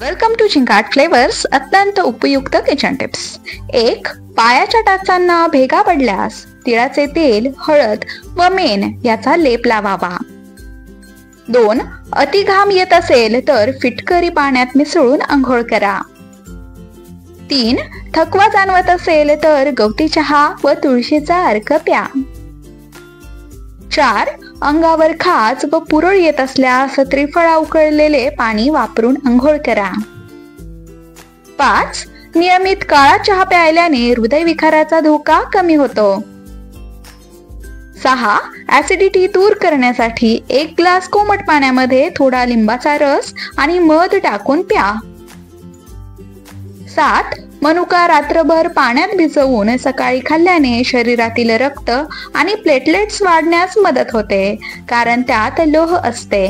Welcome to चिंकाट flavours. अत्यंत उपयुक्त kitchen tips. 1. पायाच्या टाचांना भेगा पडल्यास तिळाचे तेल, हळद व मेण याचा लेप लावावा. 2. अति घाम येत असेल तर फिटकरी पाण्यात मिसळून आंघोळ करा. 3. थकवा जाणवत असेल तर गवती चहा व तुळशीचा अर्क प्या. 4. अंगावर खाज व पुरळ येत असल्यास त्रिफळा उकळलेले पाणी वापरून आंघोळ करा. 5. नियमित काळा चहा प्यायल्याने हृदयविकाराचा धोका कमी होतो. 6. ऍसिडिटी दूर करण्यासाठी 1 ग्लास कोमट पाण्यामध्ये थोडा लिंबाचा रस आणि मध टाकून प्या. 7. मनुका रात्रभर पाण्यात भिजवून सकाळी खाल्ल्याने शरीरातील रक्त आणि प्लेटलेट्स वाढण्यास मदत होते, कारण त्यात लोह असते.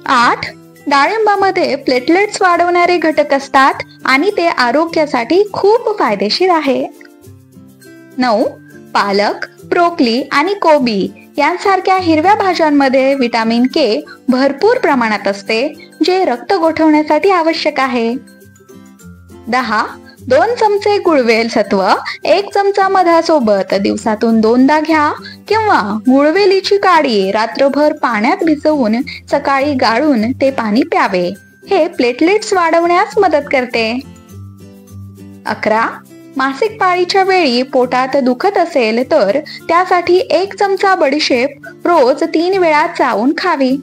8. डाळिंबामध्ये प्लेटलेट्स वाढवणारे घटक असतात आणि ते आरोग्यासाठी खूप फायदेशीर आहे. 9. पालक, ब्रोकोली आणि कोबी यांसारख्या हिरव्या भाज्यांमध्ये विटॅमिन के भरपूर प्रमाणात असते, जे रक्त गोठवण्यासाठी आवश्यक आहे. 10. 2 चमचे गुळवेल सत्व 1 चमचा मधासोबत दिवसातून 2दा घ्या, किंवा गुळवेलीची काडी रात्रभर पाण्यात भिजवून सकाळी गाळून ते पाणी प्यावे. हे प्लेटलेट्स वाढवण्यास मदत करते. 11. मासिक पाळीच्या वेळी पोटात दुखत असेल तर त्यासाठी 1 चमचा बडीशेप रोज 3 वेळा चावून खावी.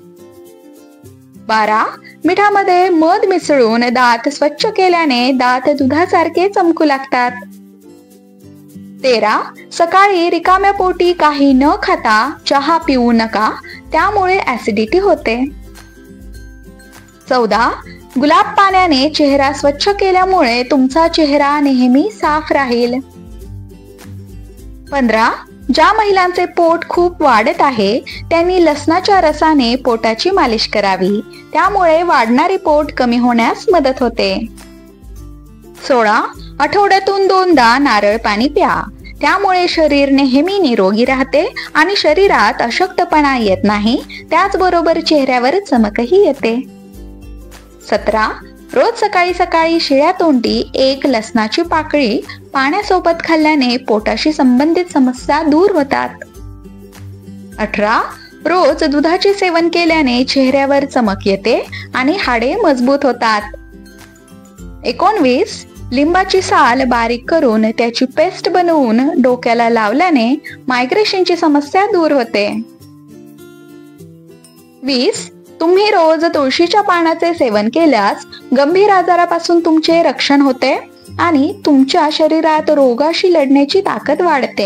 12. मिठामध्ये मध मिसळून दात स्वच्छ केल्याने दात दुधासारखे चमकू लागतात. 13. सकाळी रिकाम्या पोटी काही न खाता चहा पिऊ नका, त्यामुळे ऍसिडिटी होते. 14. गुलाब पाण्याने चेहरा स्वच्छ केल्यामुळे तुमचा चेहरा नेहमी साफ राहील. 15. ज्या महिलांचे पोट खूप वाढत आहे त्यांनी लसणाच्या रसाने पोटाची मालिश करावी, त्यामुळे वाढणारे पोट कमी होण्यास मदत होते. 16. आठवड्यातून 2दा नारळ पाणी प्या, त्यामुळे शरीर नेहमी निरोगी राहते आणि शरीरात अशक्तपणा येत नाही, त्याचबरोबर चेहऱ्यावर चमकही येते. 17. रोज सकाळी सकाळी शिळ्या तोंडी 1 लसणाची पाकळी पाण्यासोबत खाल्ल्याने पोटाशी संबंधित समस्या दूर होतात. 18. रोज दुधाचे सेवन केल्याने चेहऱ्यावर चमक येते आणि हाडे मजबूत होतात. 19. लिंबाची साल बारीक करून त्याची पेस्ट बनवून डोक्याला लावल्याने मायग्रेशनची समस्या दूर होते. 20. तुम्ही रोज तुळशीच्या पानाचे सेवन केल्यास गंभीर आजारापासून तुमचे रक्षण होते आणि तुमच्या शरीरात रोगाशी लढण्याची ताकद वाढते.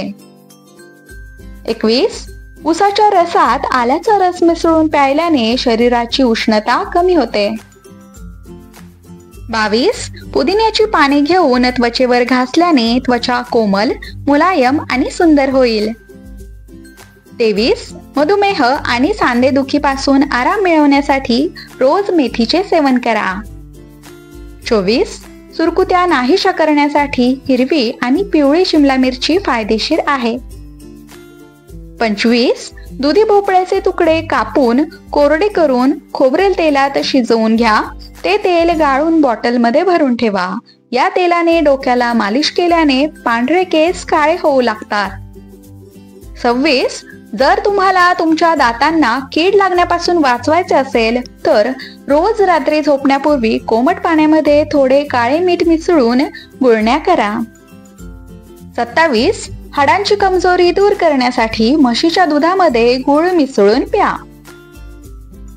21. उसाच्या रसात आल्याचा रस मिसळून प्यायल्याने शरीराची उष्णता कमी होते. 22. पुदिन्याची पाने घेऊन त्वचेवर घासल्याने त्वचा कोमल, मुलायम आणि सुंदर होईल. 23. मधुमेह आणि सांधेदुखीपासून आराम मिळवण्यासाठी रोज मेथीचे सेवन करा. 24. सुरकुत्या नाहीशा करण्यासाठी हिरवी आणि पिवळी शिमला मिरची फायदेशीर आहे. 25. दुधी भोपळ्याचे तुकडे कापून कोरडे करून खोबरेल तेलात शिजवून घ्या. ते तेल गाळून बॉटलमध्ये भरून ठेवा. या तेलाने डोक्याला मालिश केल्याने पांढरे केस काळे होऊ लागतात. 26. जर तुम्हाला तुमच्या दातांना कीड लागण्यापासून वाचवायचे असेल तर रोज रात्री झोपण्यापूर्वी कोमट पाण्यामध्ये थोडे काळे मीठ मिसळून गुळण्या करा. 27. हाडांची कमजोरी दूर करण्यासाठी म्हशीच्या दुधामध्ये गुळ मिसळून प्या.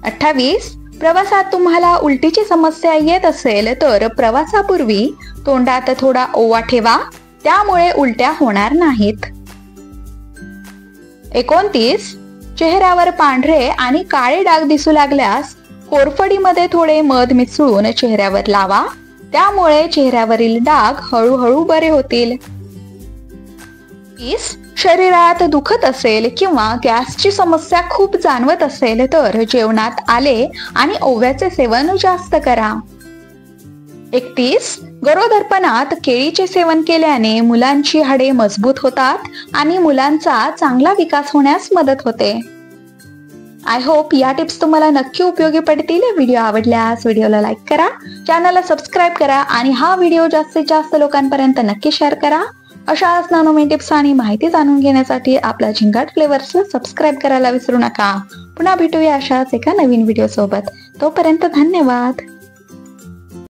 28. प्रवासात तुम्हाला उलटीची समस्या येत असेल तर प्रवासापूर्वी तोंडात थोडा ओवा ठेवा, त्यामुळे उलट्या होणार नाहीत. 29. चेहऱ्यावर पांढरे आणि काळे डाग दिसू लागल्यास कोरफडीमध्ये थोडे मध मिसळून चेहऱ्यावर लावा, त्यामुळे चेहऱ्यावरील डाग हळूहळू बरे होतील. 30. शरीरात दुखत असेल किंवा गॅसची समस्या खूप जाणवत असेल तर जेवणात आले आणि ओव्याचे सेवन जास्त करा. 31. गरोदरपणात केळीचे सेवन केल्याने मुलांची हाडे मजबूत होतात आणि मुलांचा चांगला विकास होण्यास मदत होते. आय होप या टिप्स तुम्हाला नक्की उपयोगी पडतील. व्हिडिओ आवडल्यास व्हिडिओला लाईक करा, चॅनलला सबस्क्राईब करा आणि हा व्हिडिओ जास्तीत जास्त लोकांपर्यंत नक्की शेअर करा. अशाच नवनवीन टिप्स आणि माहिती जाणून घेण्यासाठी आपल्या झिंगाट फ्लेवर्सला सबस्क्राईब करायला विसरू नका. पुन्हा भेटूया अशाच एका नवीन व्हिडिओ सोबत. तोपर्यंत धन्यवाद.